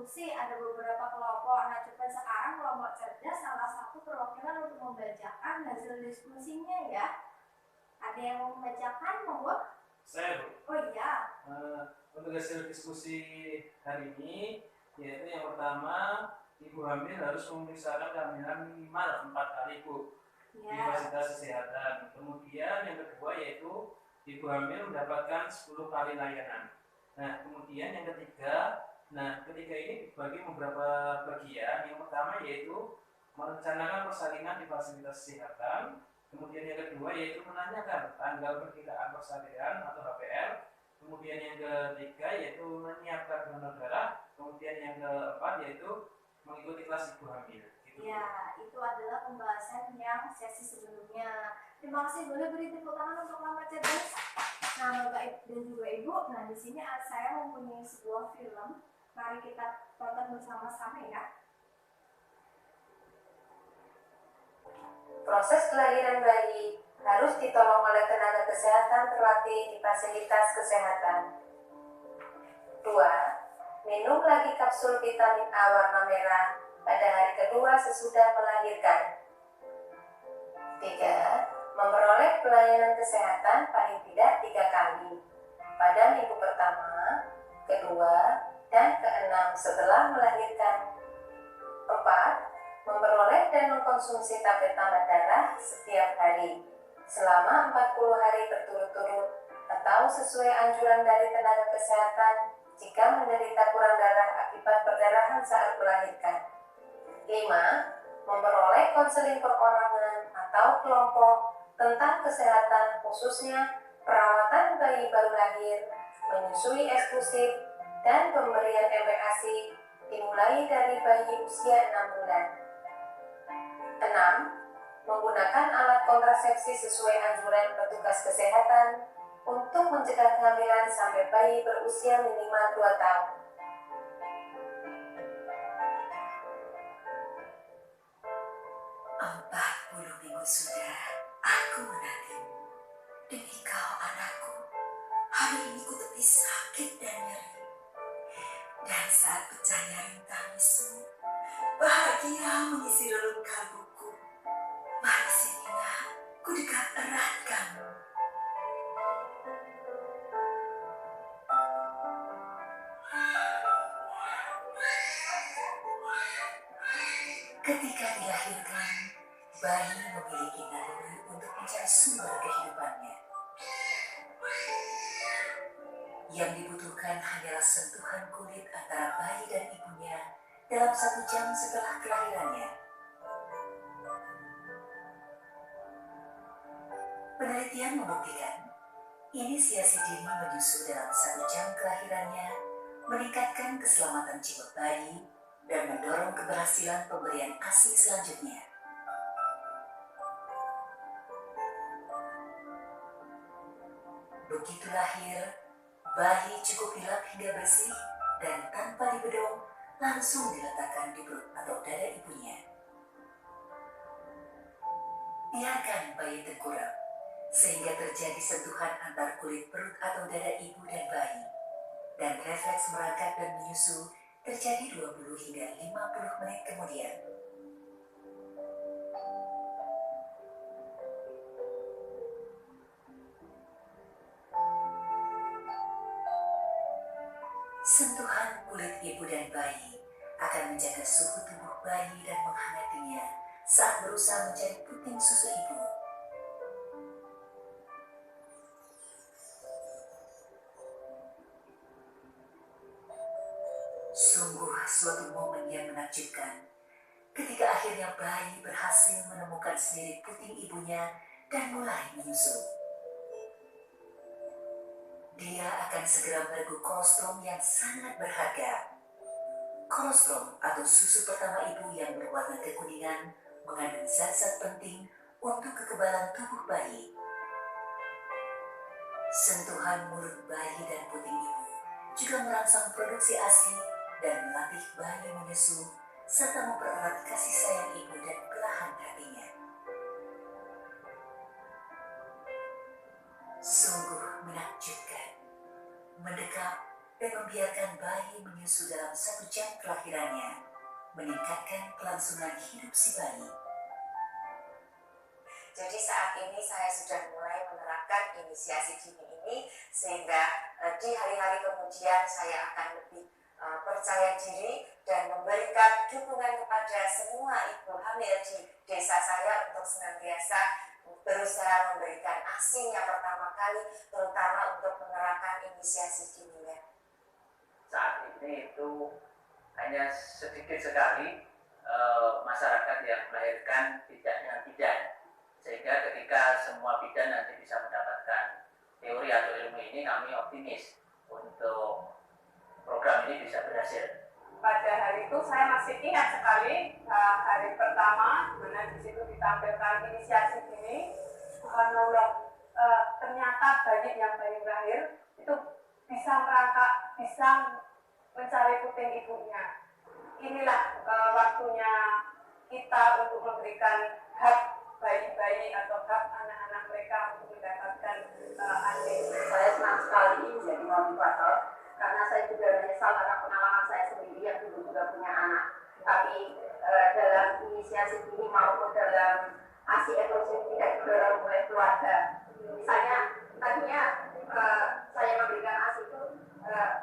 diskusi, ada beberapa kelompok. Nah, coba sekarang kelompok cerdas salah satu perwakilan untuk membacakan hasil diskusinya ya. Ada yang mau membacakan, monggo? Saya, Bu. Oh iya. Untuk hasil diskusi hari ini, yaitu yang pertama, ibu hamil harus memeriksakan kehamilan minimal 4 kali, Bu, di fasilitas kesehatan. Kemudian yang kedua yaitu ibu hamil mendapatkan 10 kali layanan. Nah, kemudian yang ketiga, ini dibagi beberapa bagian. Yang pertama yaitu merencanakan persalinan di fasilitas kesehatan. Kemudian yang kedua yaitu menanyakan tanggal perkiraan persalinan atau HPR. Kemudian yang ketiga yaitu menyiapkan donor darah. Kemudian yang keempat yaitu mengikuti kelas ibu hamil. Gitu. Ya, itu adalah pembahasan yang sesi sebelumnya. Terima kasih, boleh beri tepuk tangan untuk kelompok cerdas. Nah, Bapak dan juga Ibu, nah di sini saya mempunyai sebuah film. Mari kita tonton bersama-sama ya. Proses kelahiran bayi harus ditolong oleh tenaga kesehatan terlatih di fasilitas kesehatan. 2. Minum lagi kapsul vitamin A warna merah pada hari kedua sesudah melahirkan. 3. Memperoleh pelayanan kesehatan paling tidak 3 kali pada minggu pertama, kedua, dan keenam setelah melahirkan. 4. Memperoleh dan mengkonsumsi tablet tambah darah setiap hari selama 40 hari berturut-turut atau sesuai anjuran dari tenaga kesehatan jika menderita kurang darah akibat perdarahan saat melahirkan. 5. Memperoleh konseling perorangan atau kelompok tentang kesehatan khususnya perawatan bayi baru lahir, menyusui eksklusif, dan pemberian MPASI dimulai dari bayi usia 6 bulan. 6. Menggunakan alat kontrasepsi sesuai anjuran petugas kesehatan untuk mencegah kehamilan sampai bayi berusia minimal 2 tahun. Sudah, aku menantimu. Demi kau anakku, hari ini ku tepi sakit dan nyeri. Dan saat pecahnya rintangismu, bahagia mengisi relung kalbuku. Mari sinilah, ku dekat erat kamu. Ketika dilahirkan, bayi memiliki naluri untuk mencari sumber kehidupannya. Yang dibutuhkan hanyalah sentuhan kulit antara bayi dan ibunya dalam 1 jam setelah kelahirannya. Penelitian membuktikan, inisiasi dini menyusu dalam 1 jam kelahirannya meningkatkan keselamatan jiwa bayi dan mendorong keberhasilan pemberian ASI selanjutnya. Begitu lahir, bayi cukup dilap hingga bersih dan tanpa dibedong langsung diletakkan di perut atau dada ibunya. Biarkan bayi tengkurap sehingga terjadi sentuhan antar kulit perut atau dada ibu dan bayi, dan refleks merangkak dan menyusu terjadi 20 hingga 50 menit kemudian. Sentuhan kulit ibu dan bayi akan menjaga suhu tubuh bayi dan menghangatinya saat berusaha mencari puting susu ibu. Sungguh suatu momen yang menakjubkan ketika akhirnya bayi berhasil menemukan sendiri puting ibunya dan mulai menyusu. Dia akan segera merengkuh kolostrum yang sangat berharga. Kolostrum atau susu pertama ibu yang berwarna kekuningan mengandung zat-zat penting untuk kekebalan tubuh bayi. Sentuhan mulut bayi dan puting ibu juga merangsang produksi ASI dan melatih bayi menyusu serta mempererat kasih sayang ibu dan belahan hatinya. Sungguh menakjubkan, mendekap dan membiarkan bayi menyusu dalam 1 jam kelahirannya, meningkatkan kelangsungan hidup si bayi. Jadi saat ini saya sudah mulai menerapkan inisiasi dini ini, sehingga di hari-hari kemudian saya akan lebih percaya diri dan memberikan dukungan kepada semua ibu hamil di desa saya untuk senantiasa berusaha memberikan ASI yang pertama kali, terutama untuk menerapkan inisiasi dininya. Saat ini itu hanya sedikit sekali masyarakat yang melahirkan tidaknya bidan, sehingga ketika semua bidan nanti bisa mendapatkan teori atau ilmu ini, kami optimis untuk program ini bisa berhasil. Pada hari itu saya masih ingat sekali hari pertama, mana di situ ditampilkan inisiasi ini. Subhanallah, ternyata bayi yang baru lahir itu bisa merangkak, bisa mencari puting ibunya. Inilah waktunya kita untuk memberikan hak bayi-bayi atau hak anak-anak mereka untuk mendapatkan ASI. Saya senang sekali menjadi motivator karena saya juga menyesal karena pengalaman saya sendiri yang dulu juga punya anak. Tapi dalam inisiasi ini maupun dalam ASI eksklusif tidak didorong oleh keluarga. Misalnya tadinya saya memberikan ASI itu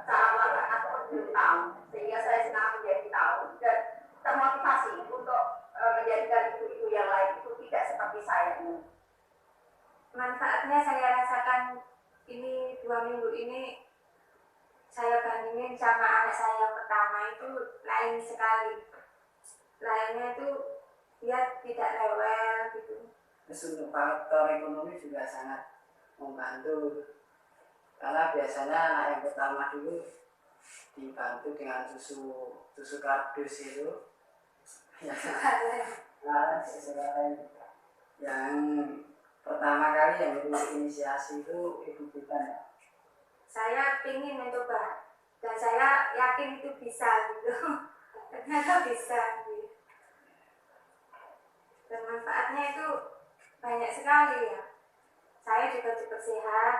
cara melakukan atau belum tahu, sehingga saya senang menjadi tahu dan termotivasi untuk menjadikan ibu-ibu yang lain itu tidak seperti saya ini. Manfaatnya saya rasakan ini 2 minggu ini, saya bandingin sama anak saya yang pertama itu lain sekali. Lainnya itu dia tidak rewel gitu. Terus untuk faktor ekonomi juga sangat membantu, karena biasanya anak yang pertama dulu dibantu dengan susu kardus itu yang pertama kali yang itu inisiasi itu ibu bidan. Saya ingin mencoba dan saya yakin itu bisa gitu. Ternyata bisa gitu. Dan manfaatnya itu banyak sekali ya. Saya juga cepat sehat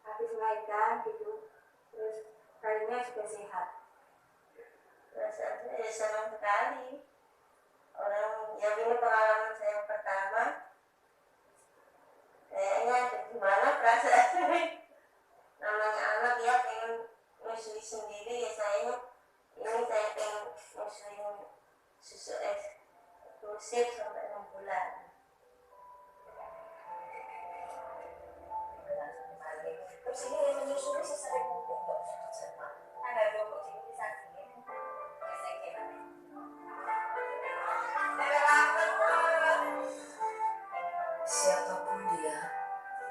habis melahirkan gitu, terus bayinya juga sehat. Rasanya senang sekali. Orang yang ini pengalaman saya yang pertama, kayaknya gimana perasaannya. Namanya anak ya pengen nyusui sendiri, ya saya pengen nyusuin susu eksklusif sampai 6 bulan. Terus ini yang menyusui sesering mungkin kok ada 20 jenis saking. Siapapun dia,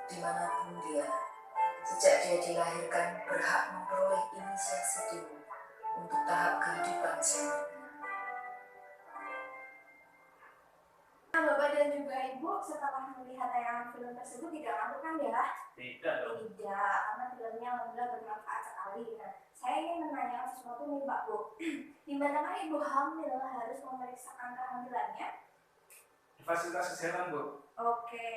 dimanapun dia, sejak dia dilahirkan berhak memperoleh inisiasi dini untuk tahap kehidupan selanjutnya. Nah, Bapak dan juga Ibu setelah melihat tayangan film tersebut tidak ngantuk kan ya? Tidak dong. Tidak, karena filmnya alhamdulillah bermanfaat sekali. Nah, saya ingin menanyakan sesuatu nih Pak Bu. Di manakah ibu hamil harus memeriksakan kehamilannya? Di fasilitas kesehatan, Bu. Oke.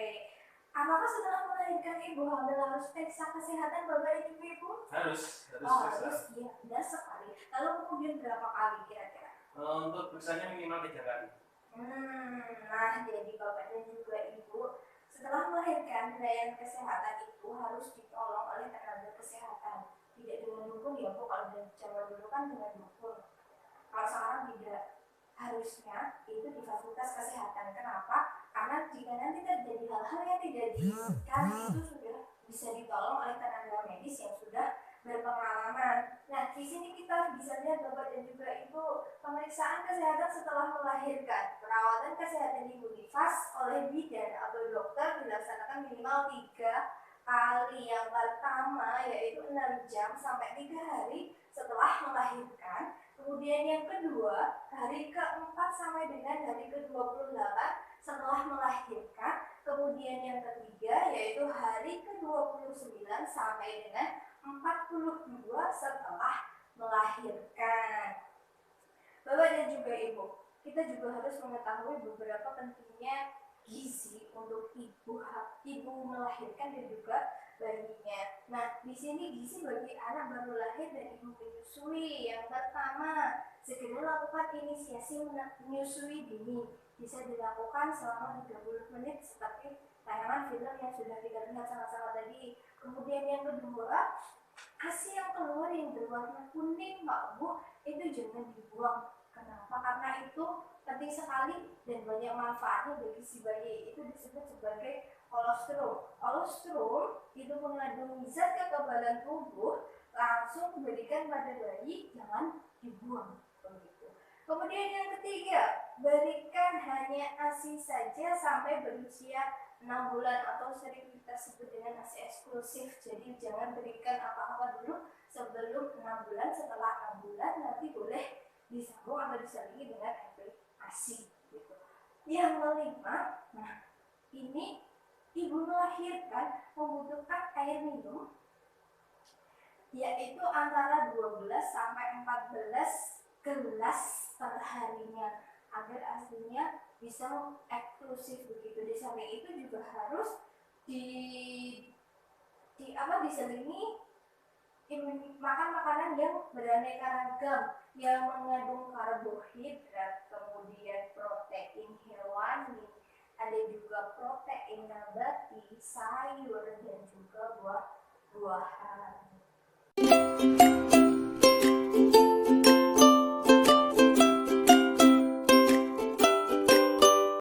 Apakah setelah melahirkan ibu hamil harus periksa kesehatan Bapak dan juga Ibu? Harus Oh, periksa. harus, iya, benar sekali. Lalu kemudian berapa kali kira-kira? Untuk periksanya minimal 3 kali. Nah, jadi Bapak dan juga Ibu, setelah melahirkan, pelayanan kesehatan itu harus ditolong oleh tenaga kesehatan. Tidak dengan dukun ya Bu, kalau dari zaman dulu kan dengan dukun. Kalau sekarang tidak. Harusnya itu di fasilitas kesehatan. Kenapa? Karena jika nanti terjadi hal-hal yang tidak diinginkan, itu sudah bisa ditolong oleh tenaga medis yang sudah berpengalaman. Nah, di sini kita bisa lihat Bapak dan juga Ibu, pemeriksaan kesehatan setelah melahirkan. Perawatan kesehatan ibu nifas oleh bidan atau dokter dilaksanakan minimal 3 kali. Yang pertama yaitu 6 jam sampai 3 hari setelah melahirkan. Kemudian yang kedua, hari ke-4 sampai dengan hari ke-28 setelah melahirkan. Kemudian yang ketiga yaitu hari ke-29 sampai dengan 42 setelah melahirkan. Bapak dan juga Ibu, kita juga harus mengetahui beberapa pentingnya gizi untuk ibu melahirkan dan juga bayinya. Nah, di sini gizi bagi anak baru lahir dan ibu Yang pertama, segera lakukan inisiasi menyusui dini. Bisa dilakukan selama 30 menit seperti tayangan film yang sudah kita lihat sama-sama tadi. Kemudian yang kedua, ASI yang keluar yang berwarna kuning Pak Bu itu jangan dibuang. Kenapa? Karena itu penting sekali dan banyak manfaatnya bagi si bayi. Itu disebut sebagai kolostrum. Kolostrum itu mengandung zat kekebalan tubuh, langsung diberikan pada bayi, jangan dibuang. Begitu. Kemudian yang ketiga, berikan hanya ASI saja sampai berusia 6 bulan atau sering kita sebut dengan ASI eksklusif. Jadi jangan berikan apa-apa dulu sebelum 6 bulan. Setelah 6 bulan nanti boleh disambung atau diselingi dengan ASI gitu. Yang kelima, nah ini ibu melahirkan membutuhkan air minum yaitu antara 12 sampai 14 gelas per harinya agar ASI-nya bisa eksklusif begitu. Di samping itu juga harus diselingi makan makanan yang beraneka ragam yang mengandung karbohidrat, kemudian protein hewani, ada juga protein nabati, sayur dan juga buah-buahan.